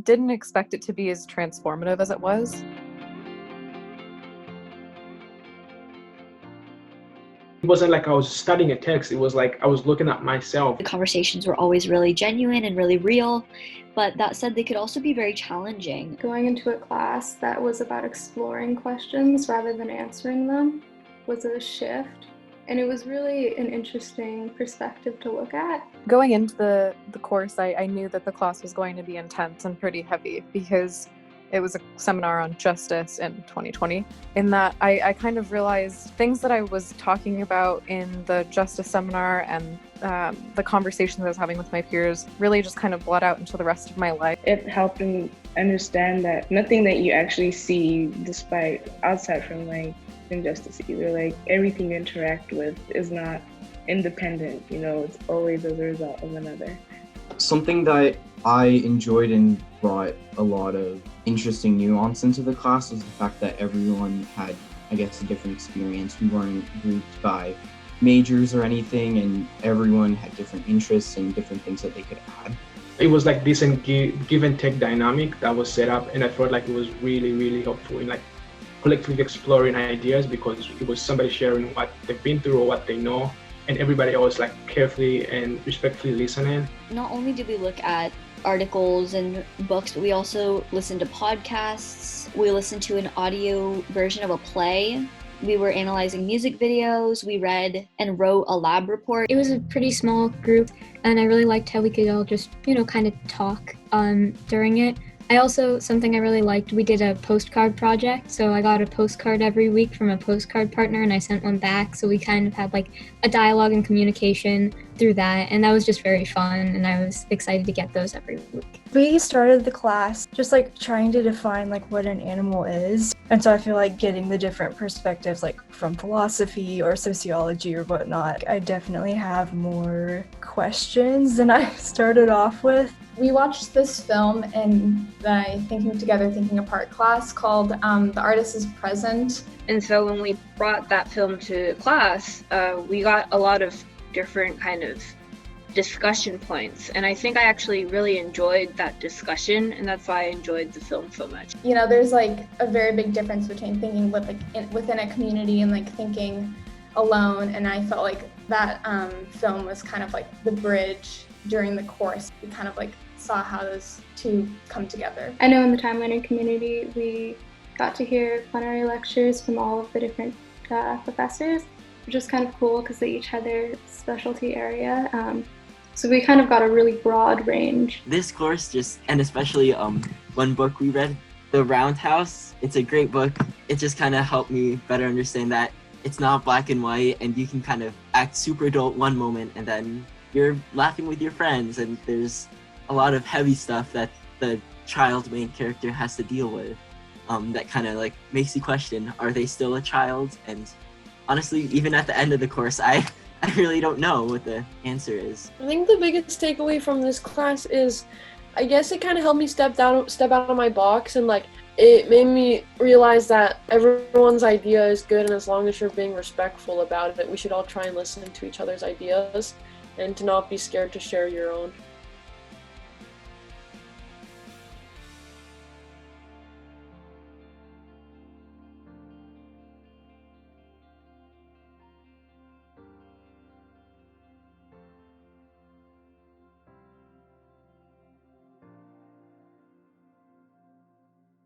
didn't expect it to be as transformative as it was. It wasn't like I was studying a text, it was like I was looking at myself. The conversations were always really genuine and really real, but that said, they could also be very challenging. Going into a class that was about exploring questions rather than answering them was a shift, and it was really an interesting perspective to look at. Going into the course, I knew that the class was going to be intense and pretty heavy because it was a seminar on justice in 2020. In that, I kind of realized things that I was talking about in the justice seminar and the conversations I was having with my peers really just kind of bled out into the rest of my life. It helped me understand that nothing that you actually see, despite outside from like injustice, either like everything you interact with is not independent, it's always as a result of another. Something that I enjoyed and brought a lot of interesting nuance into the class was the fact that everyone had, I guess, a different experience. We weren't grouped by majors or anything, and everyone had different interests and different things that they could add. It was like this give and take dynamic that was set up, and I felt like it was really, really helpful in like collectively exploring ideas, because it was somebody sharing what they've been through or what they know, and everybody always like carefully and respectfully listening. Not only did we look at articles and books, but we also listened to podcasts. We listened to an audio version of a play. We were analyzing music videos. We read and wrote a lab report. It was a pretty small group, and I really liked how we could all just, kind of talk during it. Something I really liked, we did a postcard project. So I got a postcard every week from a postcard partner, and I sent one back. So we kind of had like a dialogue and communication through that. And that was just very fun. And I was excited to get those every week. We started the class just like trying to define like what an animal is. And so I feel like getting the different perspectives like from philosophy or sociology or whatnot, I definitely have more questions than I started off with. We watched this film in the Thinking Apart class called The Artist is Present. And so when we brought that film to class, we got a lot of different kind of discussion points. And I think I actually really enjoyed that discussion, and that's why I enjoyed the film so much. There's like a very big difference between thinking within a community and like thinking alone. And I felt like that film was kind of like the bridge during the course. We kind of like saw how those two come together. I know in the time learning community, we got to hear plenary lectures from all of the different professors, which was kind of cool because they each had their specialty area. So we kind of got a really broad range. This course and especially one book we read, The Roundhouse, it's a great book. It just kind of helped me better understand that it's not black and white, and you can kind of act super adult one moment and then you're laughing with your friends, and there's a lot of heavy stuff that the child main character has to deal with that kind of like makes you question, are they still a child? And honestly, even at the end of the course, I really don't know what the answer is. I think the biggest takeaway from this class is, I guess it kind of helped me step out of my box, and like it made me realize that everyone's idea is good, and as long as you're being respectful about it, we should all try and listen to each other's ideas and to not be scared to share your own.